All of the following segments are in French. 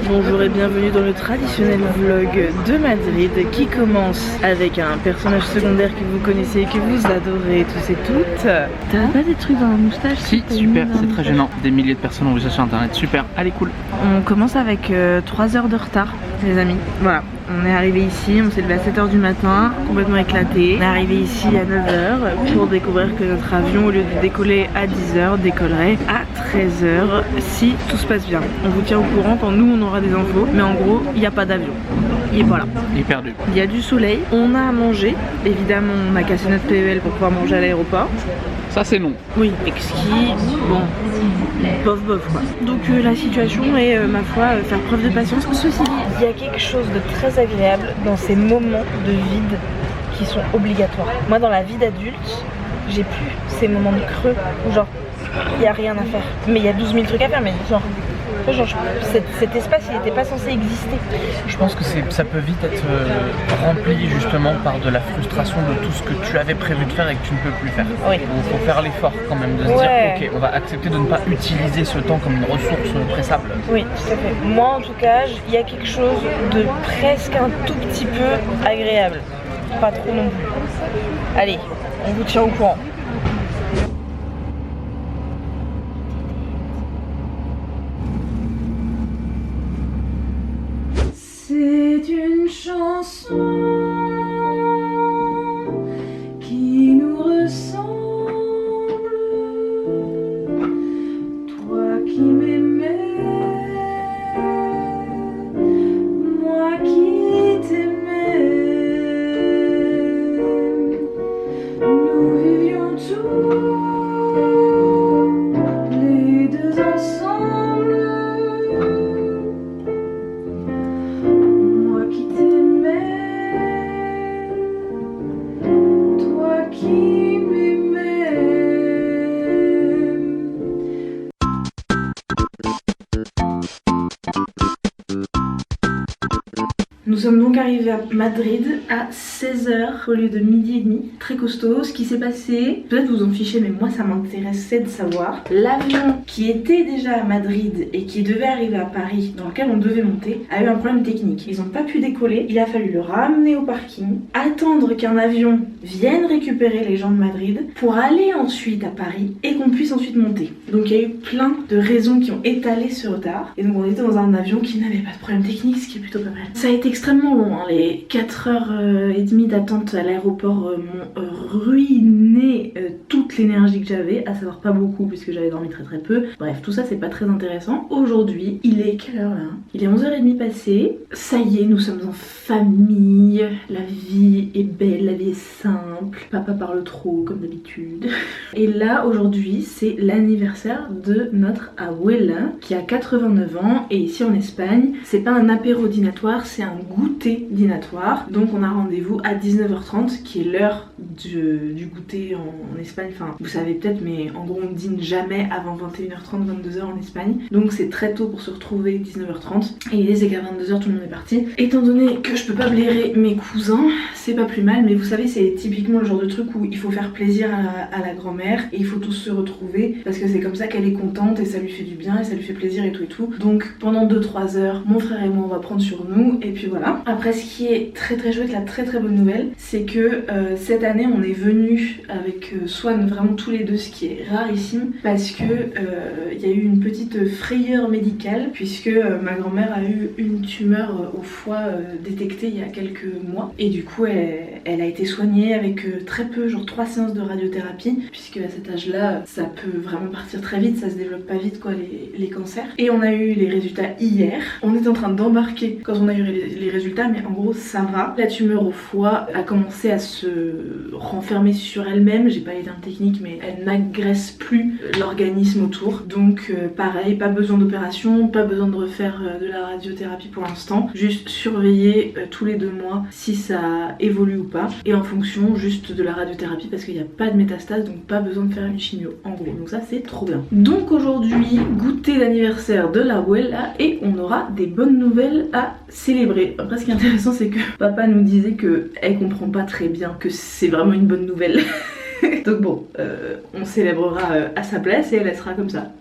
Bonjour et bienvenue dans le traditionnel vlog de Madrid qui commence avec un personnage secondaire que vous connaissez et que vous adorez tous et toutes. T'as pas des trucs dans la moustache? Si, super, c'est très gênant. Des milliers de personnes ont vu ça sur internet, super, allez cool. On commence avec 3 heures de retard les amis. Voilà, on est arrivé ici, on s'est levé à 7 h du matin, complètement éclaté. On est arrivé ici à 9 h pour découvrir que notre avion, au lieu de décoller à 10 h, décollerait à 13 h si tout se passe bien. On vous tient au courant quand nous on aura des infos, mais en gros il n'y a pas d'avion. Il est pas là. Il est perdu. Il y a du soleil, on a à manger. Évidemment on a cassé notre PEL pour pouvoir manger à l'aéroport. Ça c'est non. Oui, exquis, bon, bof quoi. Donc la situation est, ma foi, faire preuve de patience. Ceci dit, il y a quelque chose de très agréable dans ces moments de vide qui sont obligatoires. Moi dans la vie d'adulte, j'ai plus ces moments de creux où genre, il n'y a rien à faire. Mais il y a 12 000 trucs à faire, mais genre cet espace il n'était pas censé exister. Je pense que ça peut vite être rempli justement par de la frustration de tout ce que tu avais prévu de faire et que tu ne peux plus faire. Oui. Il faut faire l'effort quand même de se dire ok, on va accepter de ne pas utiliser ce temps comme une ressource pressable. Oui, tout à fait. Moi en tout cas, il y a quelque chose de presque un tout petit peu agréable. Pas trop non plus. Allez, on vous tient au courant. C'est une chanson qui nous ressemble. Toi qui m'aimais, moi qui t'aimais. Nous vivions tous les deux ensemble. Nous sommes donc arrivés à Madrid à 16 h au lieu de midi et demi. Très costaud. Ce qui s'est passé, peut-être vous en fichez, mais moi ça m'intéressait de savoir. L'avion qui était déjà à Madrid et qui devait arriver à Paris, dans lequel on devait monter, a eu un problème technique. Ils n'ont pas pu décoller. Il a fallu le ramener au parking, attendre qu'un avion vienne récupérer les gens de Madrid pour aller ensuite à Paris et qu'on puisse ensuite monter. Donc il y a eu plein de raisons qui ont étalé ce retard. Et donc on était dans un avion qui n'avait pas de problème technique, ce qui est plutôt pas mal. Ça a été extrêmement long, hein. Les 4h30 d'attente à l'aéroport m'ont ruiné toute l'énergie que j'avais, à savoir pas beaucoup puisque j'avais dormi très peu. Bref, tout ça c'est pas très intéressant. Aujourd'hui, il est quelle heure là? Il est 11h30 passé. Ça y est, nous sommes en famille. La vie est belle, la vie est simple. Papa parle trop comme d'habitude. Et là aujourd'hui, c'est l'anniversaire de notre abuela qui a 89 ans. Et ici en Espagne, c'est pas un apéro dînatoire, c'est un goûter dînatoire. Donc on a rendez-vous à 19h30 qui est l'heure du goûter en Espagne. Enfin vous savez peut-être, mais en gros on dîne jamais avant 21h30, 22h en Espagne. Donc c'est très tôt pour se retrouver 19h30. Et l'idée c'est qu'à 22h tout le monde est parti. Étant donné que je peux pas blairer mes cousins, c'est pas plus mal. Mais vous savez c'est typiquement le genre de truc où il faut faire plaisir à la grand-mère. Et il faut tous se retrouver parce que c'est comme ça qu'elle est contente et ça lui fait du bien et ça lui fait plaisir et tout. Donc pendant 2-3 heures, mon frère et moi on va prendre sur nous. Et puis voilà. Après ce qui est très chouette, la très bonne nouvelle, c'est que cette année on est venu avec Swan vraiment tous les deux, ce qui est rarissime parce que il y a eu une petite frayeur médicale puisque ma grand-mère a eu une tumeur au foie détectée il y a quelques mois et du coup elle a été soignée avec très peu, genre 3 séances de radiothérapie, puisque à cet âge là ça peut vraiment partir très vite, ça se développe pas vite quoi les cancers. Et on a eu les résultats hier, on est en train d'embarquer quand on a eu les résultats, mais en gros ça va. La tumeur au foie a commencé à se renfermer sur elle-même, j'ai pas les termes techniques mais elle n'agresse plus l'organisme autour. Donc pareil, pas besoin d'opération, pas besoin de refaire de la radiothérapie pour l'instant, juste surveiller tous les 2 mois si ça évolue ou pas, et en fonction juste de la radiothérapie parce qu'il n'y a pas de métastase, donc pas besoin de faire une chimio en gros. Donc ça c'est trop bien. Donc aujourd'hui, goûter d'anniversaire de la abuela et on aura des bonnes nouvelles à célébrer. Après ce qui est intéressant c'est que papa nous disait que elle comprend pas très bien que c'est vraiment une bonne nouvelle. Donc bon, on célébrera à sa place et elle sera comme ça.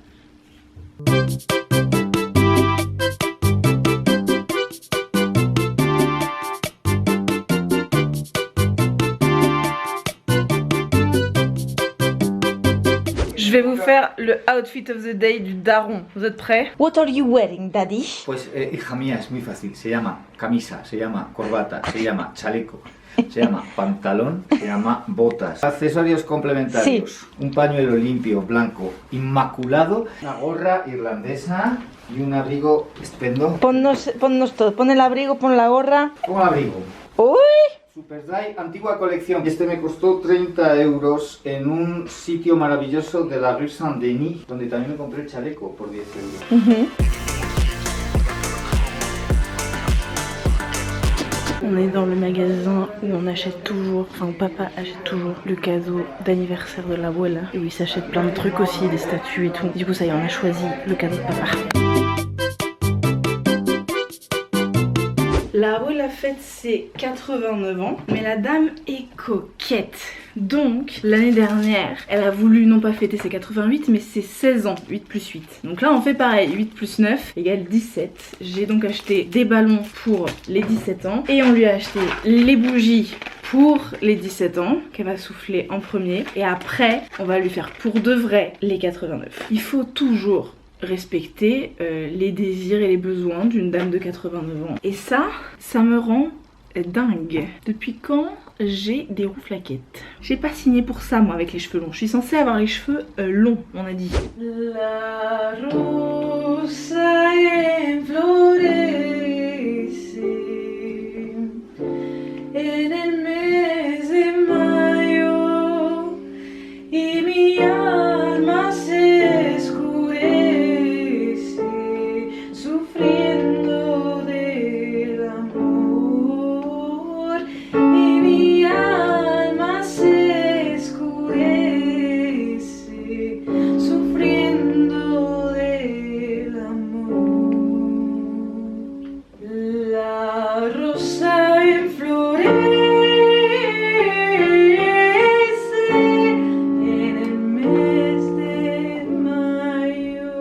faire le outfit of the day du daron. Vous êtes prêts? What are you wearing, daddy? Pues hija mía, es muy fácil. Se llama camisa, se llama corbata, se llama chaleco, se llama pantalón, se llama botas. Accesorios complementarios. Sí. Un pañuelo limpio, blanco, inmaculado, una gorra irlandesa y un abrigo estupendo. Ponnos todo. Pon el abrigo, pon la gorra. Un abrigo. ¡Uy! Super Dry, antigua colección. Este me costó 30 euros en un sitio maravilloso de la rue Saint-Denis, donde también me compré el chaleco por 10 euros. On est dans le magasin où on achète toujours, enfin papa achète toujours le cadeau d'anniversaire de l'abuela. Et où il s'achète plein de trucs aussi, des statues et tout. Du coup ça y est, on a choisi le cadeau de papa. La abuela fête ses 89 ans, mais la dame est coquette. Donc, l'année dernière, elle a voulu non pas fêter ses 88, mais ses 16 ans, 8 plus 8. Donc là, on fait pareil, 8 plus 9 égale 17. J'ai donc acheté des ballons pour les 17 ans, et on lui a acheté les bougies pour les 17 ans, qu'elle va souffler en premier, et après, on va lui faire pour de vrai les 89. Il faut toujours respecter les désirs et les besoins d'une dame de 89 ans. Et ça me rend dingue. Depuis quand j'ai des rouflaquettes? J'ai pas signé pour ça moi avec les cheveux longs. Je suis censée avoir les cheveux longs, on a dit. La rosa en florece en el mes de mayo y mi alma se escurece sufriendo del amor y mi alma se escurece sufriendo del amor. La rosa en florece en el mes de mayo.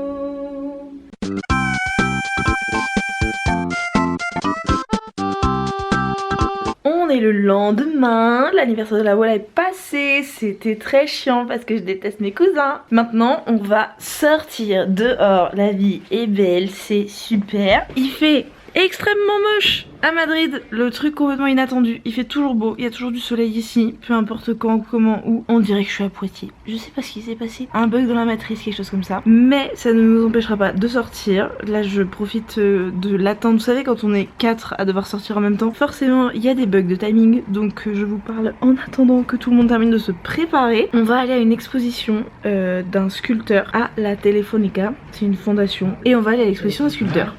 On est le lendemain, l'anniversaire de la abuela est passé, c'était très chiant parce que je déteste mes cousins. Maintenant on va sortir dehors, la vie est belle, c'est super. Il fait extrêmement moche à Madrid, le truc complètement inattendu. Il fait toujours beau, il y a toujours du soleil ici, peu importe quand, comment, où. On dirait que je suis à Poitiers. Je sais pas ce qui s'est passé, un bug dans la matrice, quelque chose comme ça. Mais ça ne nous empêchera pas de sortir. Là je profite de l'attente. Vous savez quand on est 4 à devoir sortir en même temps, forcément il y a des bugs de timing. Donc je vous parle en attendant que tout le monde termine de se préparer. On va aller à une exposition d'un sculpteur à la Telefónica. C'est une fondation. Et on va aller à l'exposition d'un sculpteur.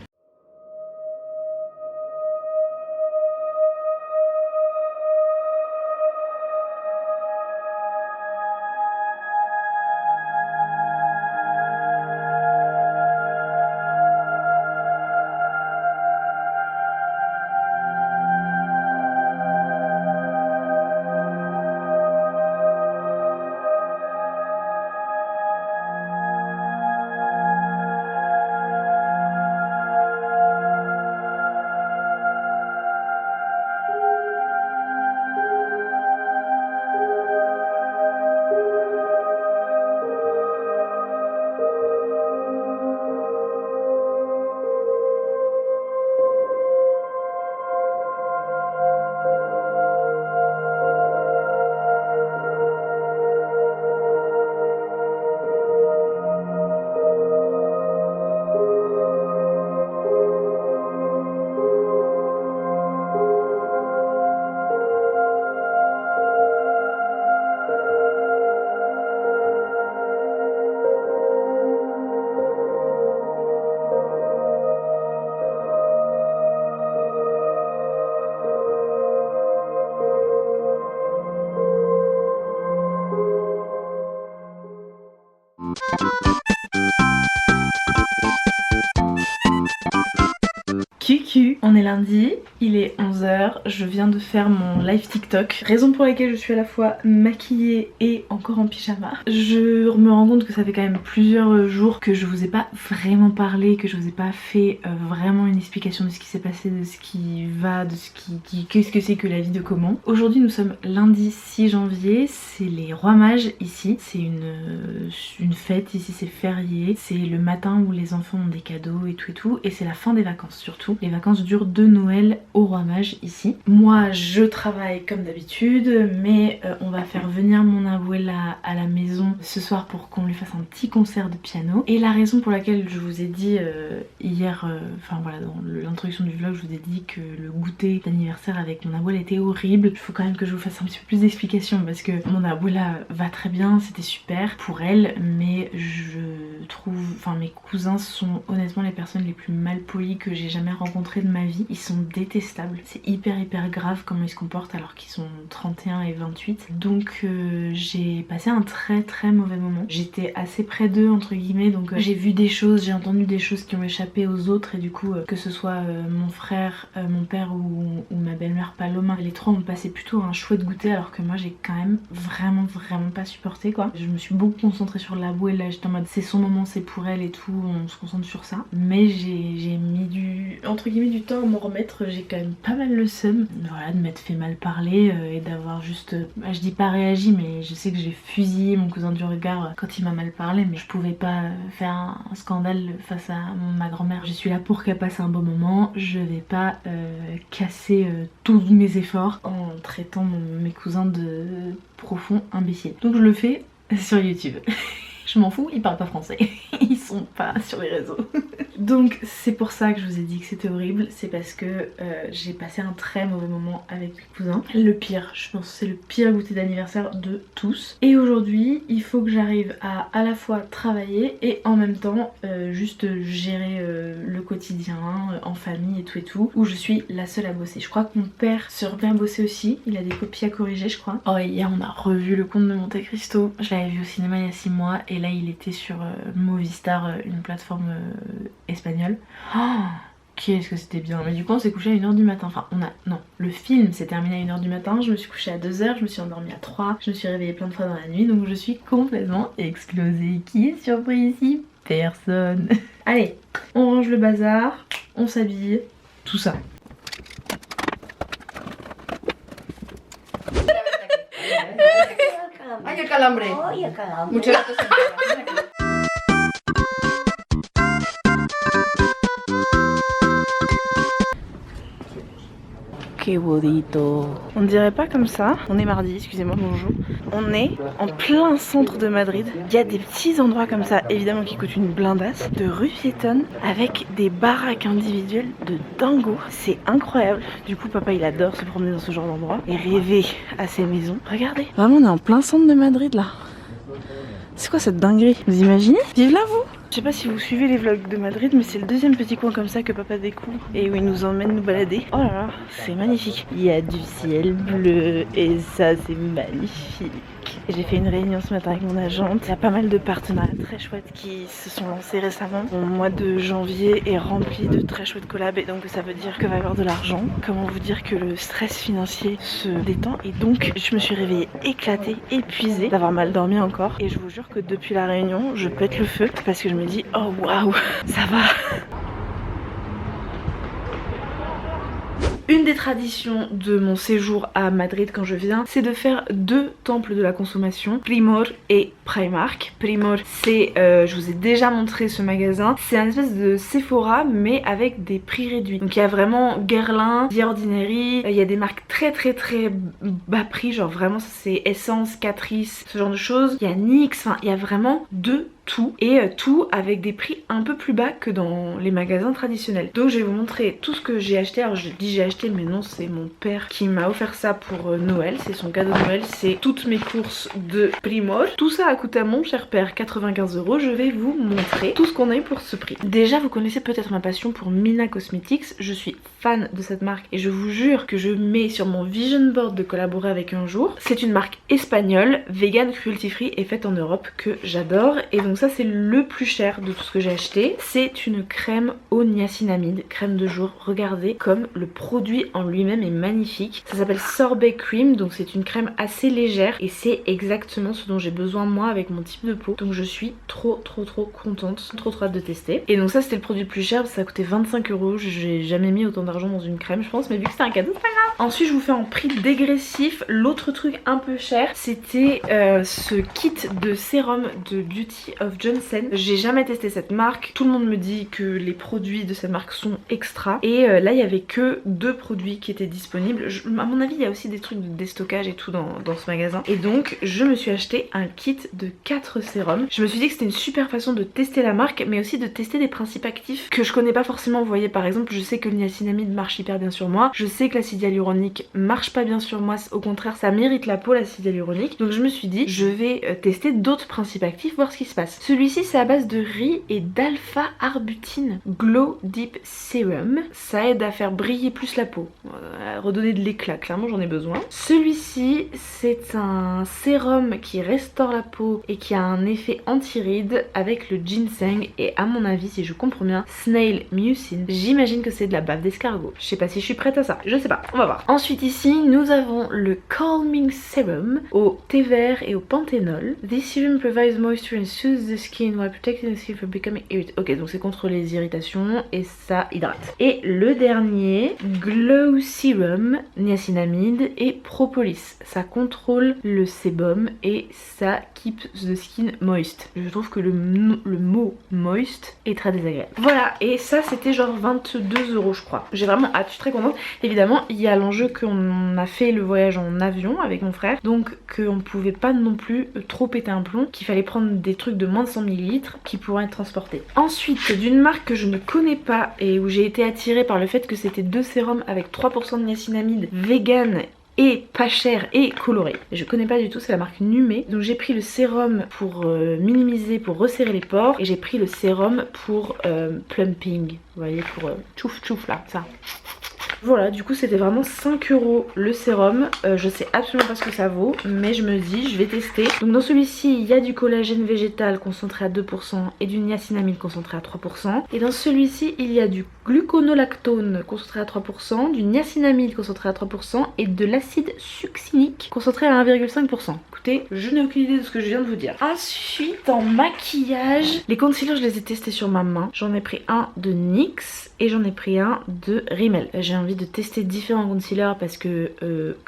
Cucu, on est lundi, il est 11h, je viens de faire mon live TikTok, raison pour laquelle je suis à la fois maquillée et encore en pyjama. Je me rends compte que ça fait quand même plusieurs jours que je vous ai pas vraiment parlé, que je vous ai pas fait vraiment une explication de ce qui s'est passé, de ce qui va, de ce qu'est-ce que c'est que la vie de comment. Aujourd'hui nous sommes lundi 6 janvier, c'est les Rois Mages ici, c'est une fête ici, c'est férié, c'est le matin où les enfants ont des cadeaux et tout et c'est la fin des vacances surtout. Les vacances durent de Noël aux Rois Mages ici. Moi je travaille comme d'habitude mais on va faire venir mon abuela à la maison ce soir pour qu'on lui fasse un petit concert de piano. Et la raison pour laquelle je vous ai dit hier, enfin voilà, dans l'introduction du vlog je vous ai dit que le goûter d'anniversaire avec mon abuela était horrible. Il faut quand même que je vous fasse un petit peu plus d'explications parce que mon abuela va très bien, c'était super pour elle, mais je trouve, enfin mes cousins sont honnêtement les personnes les plus malpolies que j'ai jamais rencontrées de ma vie. Ils sont détestables, c'est hyper grave comment ils se comportent alors qu'ils sont 31 et 28. Donc j'ai passé un très mauvais moment. J'étais assez près d'eux entre guillemets, donc j'ai vu des choses, j'ai entendu des choses qui ont échappé aux autres et du coup que ce soit mon frère, mon père ou ma belle-mère Paloma, les trois ont passé plutôt un chouette goûter alors que moi j'ai quand même vraiment pas supporté quoi. Je me suis beaucoup concentrée sur l'abuela, j'étais en mode c'est son moment, c'est pour elle et tout, on se concentre sur ça. Mais j'ai mis entre guillemets du temps à m'en remettre, j'ai quand même pas mal le seum, voilà, de m'être fait mal parler et d'avoir juste, je dis pas réagi mais je sais que j'ai fusillé mon cousin du regard quand il m'a mal parlé, mais je pouvais pas faire un scandale face à ma grand-mère. Je suis là pour qu'elle passe un bon moment, je vais pas casser tous mes efforts en traitant mes cousins de profonds imbéciles. Donc je le fais sur YouTube. Je m'en fous, ils parlent pas français, ils sont pas sur les réseaux. Donc c'est pour ça que je vous ai dit que c'était horrible, c'est parce que j'ai passé un très mauvais moment avec mes cousins. Le pire, je pense que c'est le pire goûter d'anniversaire de tous. Et aujourd'hui, il faut que j'arrive à la fois travailler et en même temps juste gérer le quotidien en famille et tout, où je suis la seule à bosser. Je crois que mon père se remet à bosser aussi, il a des copies à corriger je crois. Oh et hier on a revu le Comte de Monte Cristo, je l'avais vu au cinéma il y a 6 mois et là il était sur Movistar, une plateforme espagnole. Oh, qu'est-ce que c'était bien. Mais du coup on s'est couché à 1h du matin. Enfin non, le film s'est terminé à 1h du matin, je me suis couchée à 2h, je me suis endormie à 3, je me suis réveillée plein de fois dans la nuit, donc je suis complètement explosée. Qui est surpris ici? Personne. Allez, on range le bazar, on s'habille, tout ça. Ay, el calambre. Ay, el calambre. Mucho gato se Que bonito. On dirait pas comme ça. On est mardi, excusez-moi, bonjour. On est en plein centre de Madrid. Il y a des petits endroits comme ça, évidemment qui coûtent une blindasse, de rues piétonnes avec des baraques individuelles de dingo. C'est incroyable. Du coup, papa il adore se promener dans ce genre d'endroit et rêver à ces maisons. Regardez. Vraiment, on est en plein centre de Madrid là. C'est quoi cette dinguerie? Vous imaginez? Vive là vous? Je sais pas si vous suivez les vlogs de Madrid, mais c'est le deuxième petit coin comme ça que papa découvre et où il nous emmène nous balader. Oh là là, c'est magnifique. Il y a du ciel bleu et ça c'est magnifique. J'ai fait une réunion ce matin avec mon agente. Il y a pas mal de partenariats très chouettes qui se sont lancés récemment. Mon mois de janvier est rempli de très chouettes collabs et donc ça veut dire qu'il va y avoir de l'argent. Comment vous dire que le stress financier se détend et donc je me suis réveillée éclatée, épuisée d'avoir mal dormi encore. Et je vous jure que depuis la réunion, je pète le feu parce que je me dis oh waouh, ça va. Une des traditions de mon séjour à Madrid quand je viens, c'est de faire 2 temples de la consommation, Primor et Primark. Primor, c'est, je vous ai déjà montré ce magasin, c'est un espèce de Sephora mais avec des prix réduits. Donc il y a vraiment Guerlain, The Ordinary, il y a des marques très bas prix, genre vraiment c'est Essence, Catrice, ce genre de choses. Il y a NYX, enfin il y a vraiment de tout et tout avec des prix un peu plus bas que dans les magasins traditionnels. Donc je vais vous montrer tout ce que j'ai acheté. Alors je dis j'ai acheté mais non, c'est mon père qui m'a offert ça pour Noël, c'est son cadeau de Noël, c'est toutes mes courses de Primor. Tout ça a coûté à mon cher père 95 €. Je vais vous montrer tout ce qu'on a eu pour ce prix. Déjà vous connaissez peut-être ma passion pour Mina Cosmetics, je suis fan de cette marque et je vous jure que je mets sur mon vision board de collaborer avec un jour. C'est une marque espagnole, vegan, cruelty free et faite en Europe que j'adore et donc donc ça c'est le plus cher de tout ce que j'ai acheté. C'est une crème au niacinamide, crème de jour. Regardez comme le produit en lui-même est magnifique. Ça s'appelle Sorbet Cream, donc c'est une crème assez légère et c'est exactement ce dont j'ai besoin moi avec mon type de peau. Donc je suis trop contente, trop hâte de tester. Et donc ça c'était le produit le plus cher, ça a coûté 25 €. J'ai jamais mis autant d'argent dans une crème je pense, mais vu que c'était un cadeau c'est pas grave. Ensuite je vous fais en prix dégressif. L'autre truc un peu cher c'était ce kit de sérum de Beauty of Johnson. J'ai jamais testé cette marque, tout le monde me dit que les produits de cette marque sont extra et là il y avait que 2 produits qui étaient disponibles. À mon avis il y a aussi des trucs de déstockage et tout dans ce magasin, et donc je me suis acheté un kit de 4 sérums. Je me suis dit que c'était une super façon de tester la marque mais aussi de tester des principes actifs que je connais pas forcément. Vous voyez par exemple je sais que le niacinamide marche hyper bien sur moi, je sais que l'acide hyaluronique marche pas bien sur moi, au contraire ça m'irrite la peau l'acide hyaluronique, donc je me suis dit je vais tester d'autres principes actifs, voir ce qui se passe. Celui-ci c'est à base de riz et d'alpha arbutine Glow Deep Serum, ça aide à faire briller plus la peau, à redonner de l'éclat, clairement j'en ai besoin. Celui-ci c'est un sérum qui restaure la peau et qui a un effet anti-rides avec le ginseng et à mon avis si je comprends bien snail mucin, j'imagine que c'est de la bave d'escargot. Je sais pas si je suis prête à ça, je sais pas, on va voir. Ensuite ici nous avons le Calming Serum au thé vert et au panthénol. This serum provides moisture and soothes the skin while protecting the skin from becoming irritated. Ok donc c'est contre les irritations et ça hydrate. Et le dernier, Glow Serum, niacinamide et propolis. Ça contrôle le sébum et ça keeps the skin moist. Je trouve que le mot moist est très désagréable. Voilà, et ça c'était genre 22 € je crois. J'ai vraiment hâte, je suis très contente. Évidemment il y a l'enjeu qu'on a fait le voyage en avion avec mon frère, donc qu'on ne pouvait pas non plus trop péter un plomb, qu'il fallait prendre des trucs de moins de 100 ml qui pourraient être transportés. Ensuite d'une marque que je ne connais pas et où j'ai été attirée par le fait que c'était 2 sérums avec 3% de niacinamide, vegan et pas cher et coloré. Je connais pas du tout, c'est la marque Numé. Donc j'ai pris le sérum pour minimiser, pour resserrer les pores, et j'ai pris le sérum pour plumping. Vous voyez, pour tchouf là, ça. Voilà, du coup c'était vraiment 5 € le sérum. Je sais absolument pas ce que ça vaut, mais je me dis je vais tester. Donc dans celui-ci il y a du collagène végétal concentré à 2% et du niacinamide concentré à 3%. Et dans celui-ci il y a du gluconolactone concentré à 3%, du niacinamide concentré à 3% et de l'acide succinique concentré à 1,5%. Écoutez, je n'ai aucune idée de ce que je viens de vous dire. Ensuite en maquillage, les concealers je les ai testés sur ma main. J'en ai pris un de NYX et j'en ai pris un de Rimmel. J'ai envie de tester différents concealers parce que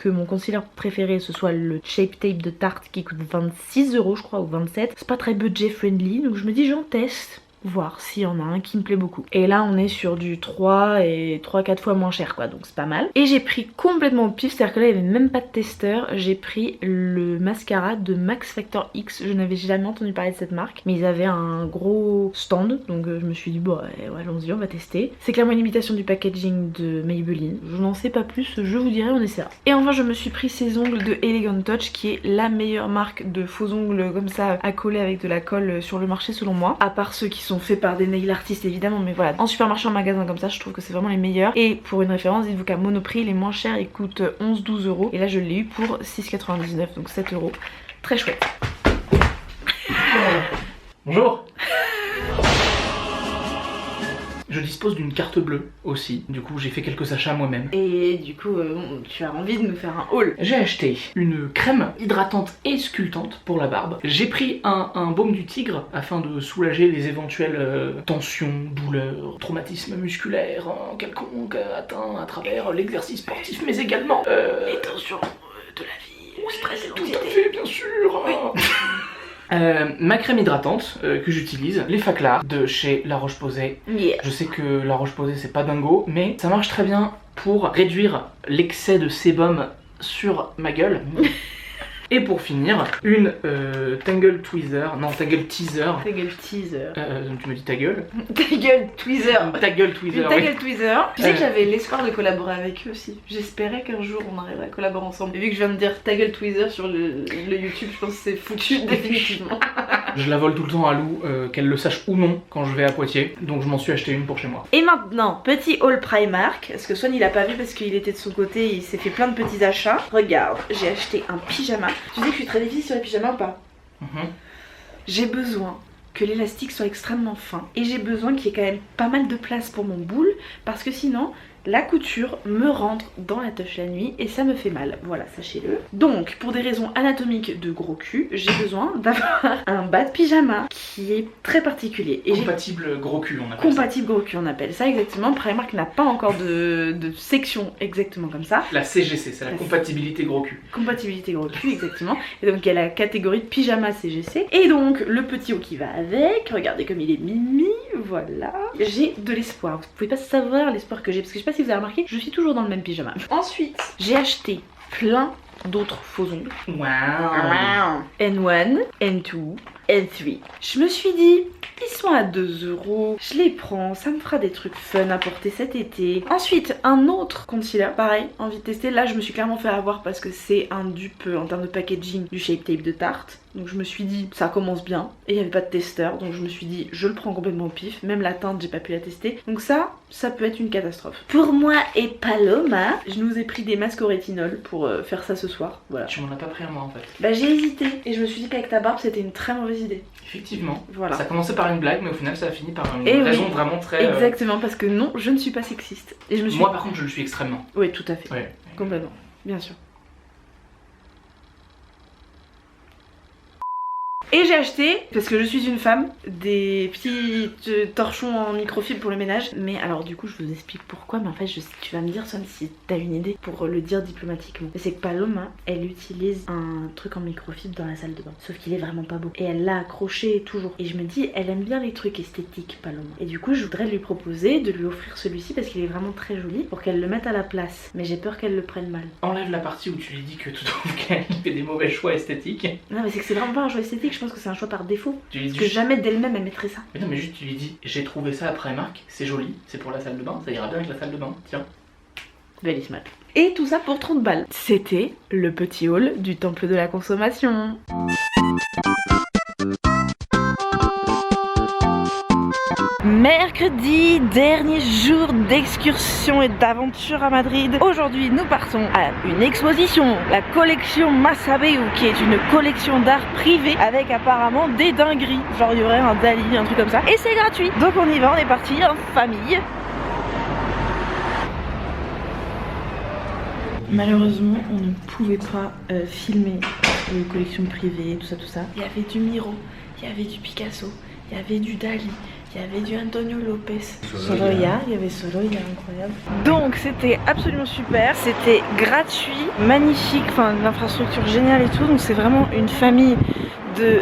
mon concealer préféré ce soit le Shape Tape de Tarte qui coûte 26 € je crois ou 27. C'est pas très budget friendly donc je me dis j'en teste, voir s'il y en a un qui me plaît beaucoup. Et là on est sur du 3-4 fois moins cher quoi, donc c'est pas mal. Et j'ai pris complètement au pif, c'est-à-dire que là il n'y avait même pas de testeur. J'ai pris le mascara de Max Factor X, je n'avais jamais entendu parler de cette marque, mais ils avaient un gros stand, donc je me suis dit bon ouais, allons-y on va tester. C'est clairement une imitation du packaging de Maybelline, je n'en sais pas plus, je vous dirai, on essaiera. Et enfin je me suis pris ces ongles de Elegant Touch qui est la meilleure marque de faux ongles comme ça à coller avec de la colle sur le marché selon moi, à part ceux qui sont faits par des nail artistes évidemment, mais voilà, en supermarché, en magasin comme ça je trouve que c'est vraiment les meilleurs. Et pour une référence, dites-vous qu'à Monoprix les moins chers ils coûtent 11-12 € et là je l'ai eu pour 6,99 donc 7 €, très chouette. Bonjour. Je dispose d'une carte bleue aussi, du coup j'ai fait quelques achats moi-même. Et du coup tu as envie de nous faire un haul. J'ai acheté une crème hydratante et sculptante pour la barbe. J'ai pris un baume du tigre afin de soulager les éventuelles tensions, douleurs, traumatismes musculaires quelconques atteints à travers l'exercice sportif, mais également les tensions de la vie, le stress et l'anxiété. Tout à fait, bien sûr. Oui. Ma crème hydratante que j'utilise, les Faclar de chez La Roche-Posay. Yeah. Je sais que La Roche-Posay c'est pas dingo, mais ça marche très bien pour réduire l'excès de sébum sur ma gueule. Et pour finir, une Tangle Tweezer, non Tangle Teaser. Tangle Teaser. Tu me dis ta gueule. Tangle Tweezer. Ta gueule Tweezer. Une Tangle Tweezer. Tu sais que j'avais l'espoir de collaborer avec eux aussi. J'espérais qu'un jour on arriverait à collaborer ensemble. Et vu que je viens de dire Tangle Tweezer sur le YouTube, je pense que c'est foutu définitivement. Je la vole tout le temps à Lou, qu'elle le sache ou non quand je vais à Poitiers. Donc je m'en suis acheté une pour chez moi. Et maintenant, petit haul Primark. Parce que Swan il a pas vu parce qu'il était de son côté, il s'est fait plein de petits achats. Regarde, j'ai acheté un pyjama. Tu sais que je suis très difficile sur les pyjamas ou pas? J'ai besoin que l'élastique soit extrêmement fin. Et j'ai besoin qu'il y ait quand même pas mal de place pour mon boule, parce que sinon la couture me rentre dans la toche la nuit et ça me fait mal, voilà, sachez-le. Donc pour des raisons anatomiques de gros cul, j'ai besoin d'avoir un bas de pyjama qui est très particulier. Et compatible gros cul on appelle compatible gros cul on appelle ça exactement. Primark n'a pas encore de section exactement comme ça. La CGC, c'est la compatibilité gros cul. Compatibilité gros cul exactement. Et donc il y a la catégorie de pyjama CGC. Et donc le petit haut qui va avec, regardez comme il est mimi, voilà. J'ai de l'espoir, vous pouvez pas savoir l'espoir que j'ai, parce que je sais pas si vous avez remarqué, je suis toujours dans le même pyjama. Ensuite, j'ai acheté plein d'autres faux ongles. Wow. N1, N2, N3. Je me suis dit, ils sont à 2 €, je les prends, ça me fera des trucs fun à porter cet été. Ensuite, un autre concealer, pareil, envie de tester. Là, je me suis clairement fait avoir parce que c'est un dupe en termes de packaging du Shape Tape de Tarte. Donc je me suis dit, ça commence bien. Et il n'y avait pas de testeur, donc je me suis dit, je le prends complètement au pif. Même la teinte, j'ai pas pu la tester. Donc ça peut être une catastrophe. Pour moi et Paloma, je nous ai pris des masques au rétinol pour faire ça ce soir. Voilà. Tu m'en as pas pris à moi en fait. Bah j'ai hésité et je me suis dit qu'avec ta barbe, c'était une très mauvaise idée. Effectivement. Voilà. Ça a commencé par une blague, mais au final ça a fini par une Et raison oui, vraiment très... exactement, parce que non, je ne suis pas sexiste. Et je me suis... Moi par contre je le suis extrêmement. Oui, tout à fait. Ouais. Complètement, bien sûr. Et j'ai acheté, parce que je suis une femme, des petits torchons en microfibre pour le ménage. Mais alors du coup je vous explique pourquoi, mais en fait tu vas me dire Son si t'as une idée pour le dire diplomatiquement. C'est que Paloma, elle utilise un truc en microfibre dans la salle de bain. Sauf qu'il est vraiment pas beau. Et elle l'a accroché toujours. Et je me dis, elle aime bien les trucs esthétiques, Paloma. Et du coup je voudrais lui proposer de lui offrir celui-ci parce qu'il est vraiment très joli, pour qu'elle le mette à la place. Mais j'ai peur qu'elle le prenne mal. Enlève la partie où tu lui dis que tu trouves qu'elle fait des mauvais choix esthétiques. Non mais c'est que c'est vraiment pas un choix esthétique, je pense que c'est un choix par défaut. Tu lui dis Parce que jamais d'elle-même elle mettrait ça. Mais non mais juste tu lui dis, j'ai trouvé ça après Primark, c'est joli, c'est pour la salle de bain, ça ira bien avec la salle de bain, tiens. Bellissime. Et tout ça pour 30 balles. C'était le petit haul du temple de la consommation. Mercredi, dernier jour d'excursion et d'aventure à Madrid. Aujourd'hui, nous partons à une exposition, la collection Massabeu, qui est une collection d'art privé avec apparemment des dingueries. Genre il y aurait un Dali, un truc comme ça. Et c'est gratuit. Donc on y va, on est parti en famille. Malheureusement, on ne pouvait pas filmer une collection privée, tout ça. Il y avait du Miro, il y avait du Picasso, il y avait du Dali. Il y avait du Antonio Lopez. Sorolla, il y avait Sorolla, incroyable. Donc c'était absolument super, c'était gratuit, magnifique, enfin l'infrastructure géniale et tout. Donc c'est vraiment une famille de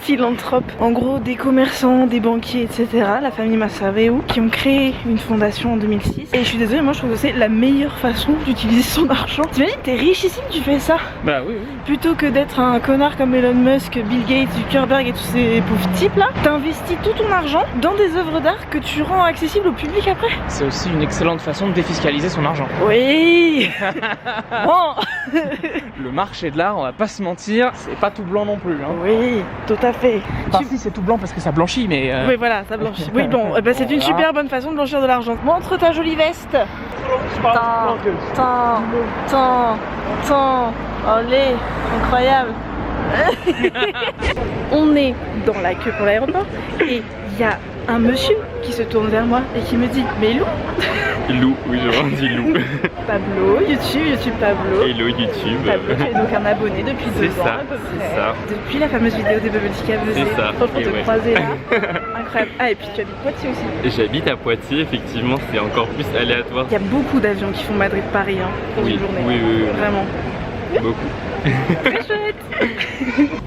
philanthropes, en gros des commerçants, des banquiers, etc. La famille Massabeu qui ont créé une fondation en 2006. Et je suis désolée, moi je trouve que c'est la meilleure façon d'utiliser son argent. T'imagines, t'es richissime, tu fais ça. Bah oui. Plutôt que d'être un connard comme Elon Musk, Bill Gates, Zuckerberg et tous ces pauvres types là, t'investis tout ton argent dans des œuvres d'art que tu rends accessibles au public après. C'est aussi une excellente façon de défiscaliser son argent. Oui. Bon. Le marché de l'art, on va pas se mentir, c'est pas tout blanc non plus. Hein. Oui, tout à fait. Enfin, si c'est tout blanc parce que ça blanchit, mais... Oui voilà, ça blanchit. Oui bon, bah, c'est une super bonne façon de blanchir de l'argent. Montre ta jolie veste. Tant. Allez, incroyable. On est dans la queue pour l'aéroport et il y a un monsieur qui se tourne vers moi et qui me dit mais Lou. Lou, oui je dis Lou. Pablo, YouTube Pablo. Hello YouTube. Pablo, tu es donc un abonné depuis 2 ans à peu près. C'est ça. Depuis la fameuse vidéo des Bubble Tea Cave. C'est ça. Pour Et te ouais. croiser là. Incroyable. Ah et puis tu habites Poitiers aussi. J'habite à Poitiers, effectivement c'est encore plus aléatoire. Il y a beaucoup d'avions qui font Madrid-Paris hein, pour Oui, une journée. oui. Vraiment. Beaucoup. Très chouette.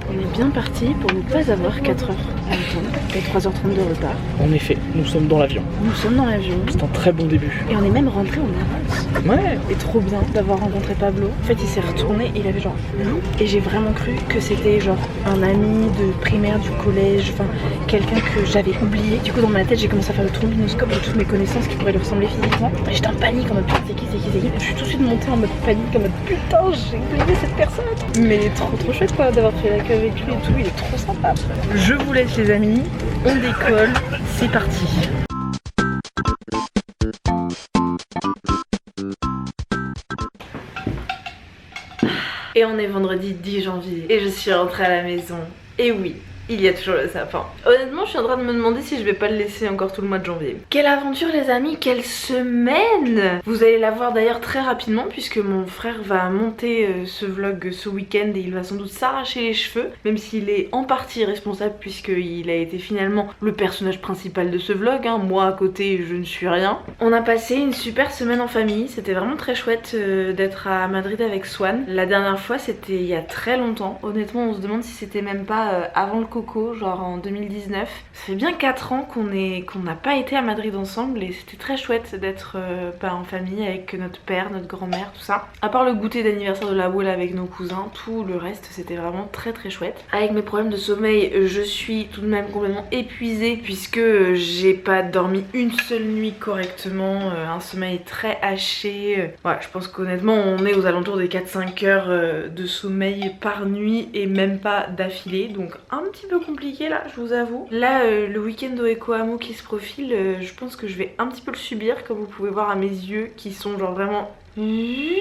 On est bien parti pour ne pas avoir 4 heures d'attente et 3h30 de retard. En effet, nous sommes dans l'avion. Nous sommes dans l'avion C'est un très bon début. et on est même rentré en avance. Ouais. Et trop bien d'avoir rencontré Pablo. En fait il s'est retourné et il avait genre Lou. Et j'ai vraiment cru que c'était genre un ami de primaire, du collège, enfin quelqu'un que j'avais oublié. Du coup dans ma tête j'ai commencé à faire le trombinoscope de toutes mes connaissances qui pourraient lui ressembler physiquement. Et j'étais en panique en mode putain c'est qui. Je suis tout de suite montée en mode panique en mode putain j'ai oublié cette personne. Mais trop chouette quoi d'avoir fait la queue avec lui et tout, il est trop sympa. Je vous laisse les amis, on décolle, c'est parti. Et on est vendredi 10 janvier et je suis rentrée à la maison. Et oui, Il y a toujours le sapin. Honnêtement, je suis en train de me demander si je vais pas le laisser encore tout le mois de janvier. Quelle aventure les amis, quelle semaine! Vous allez la voir d'ailleurs très rapidement puisque mon frère va monter ce vlog ce week-end et il va sans doute s'arracher les cheveux, même s'il est en partie responsable puisqu'il a été finalement le personnage principal de ce vlog, hein. Moi à côté je ne suis rien. On a passé une super semaine en famille, c'était vraiment très chouette d'être à Madrid avec Swan. La dernière fois c'était il y a très longtemps, honnêtement on se demande si c'était même pas avant le Coco, genre en 2019. Ça fait bien 4 ans qu'on n'a pas été à Madrid ensemble et c'était très chouette d'être en famille avec notre père, notre grand-mère, tout ça. À part le goûter d'anniversaire de la abuela avec nos cousins, tout le reste c'était vraiment très très chouette. Avec mes problèmes de sommeil, je suis tout de même complètement épuisée puisque j'ai pas dormi une seule nuit correctement, un sommeil très haché. Voilà, je pense qu'honnêtement on est aux alentours des 4-5 heures de sommeil par nuit et même pas d'affilée, donc un petit peu compliqué là, je vous avoue. Là, le week-end au Ecoamo qui se profile, je pense que je vais un petit peu le subir, comme vous pouvez voir à mes yeux qui sont genre vraiment... Il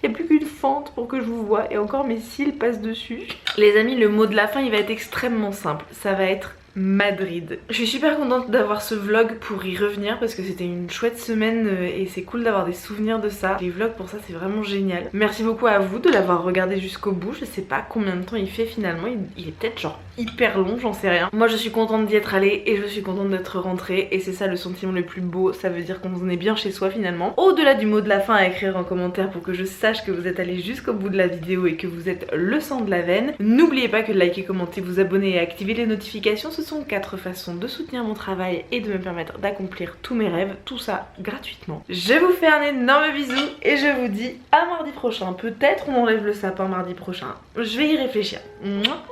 n'y a plus qu'une fente pour que je vous vois et encore mes cils passent dessus. Les amis, le mot de la fin il va être extrêmement simple, ça va être Madrid. Je suis super contente d'avoir ce vlog pour y revenir parce que c'était une chouette semaine et c'est cool d'avoir des souvenirs de ça. Les vlogs pour ça c'est vraiment génial. Merci beaucoup à vous de l'avoir regardé jusqu'au bout. Je sais pas combien de temps il fait finalement, il est peut-être genre hyper long, j'en sais rien. Moi je suis contente d'y être allée et je suis contente d'être rentrée et c'est ça le sentiment le plus beau, ça veut dire qu'on est bien chez soi finalement. Au-delà du mot de la fin à écrire en commentaire pour que je sache que vous êtes allés jusqu'au bout de la vidéo et que vous êtes le sang de la veine, n'oubliez pas que de liker, commenter, vous abonner et activer les notifications, ce sont 4 façons de soutenir mon travail et de me permettre d'accomplir tous mes rêves, tout ça gratuitement. Je vous fais un énorme bisou et je vous dis à mardi prochain. Peut-être on enlève le sapin mardi prochain, je vais y réfléchir. Mouah.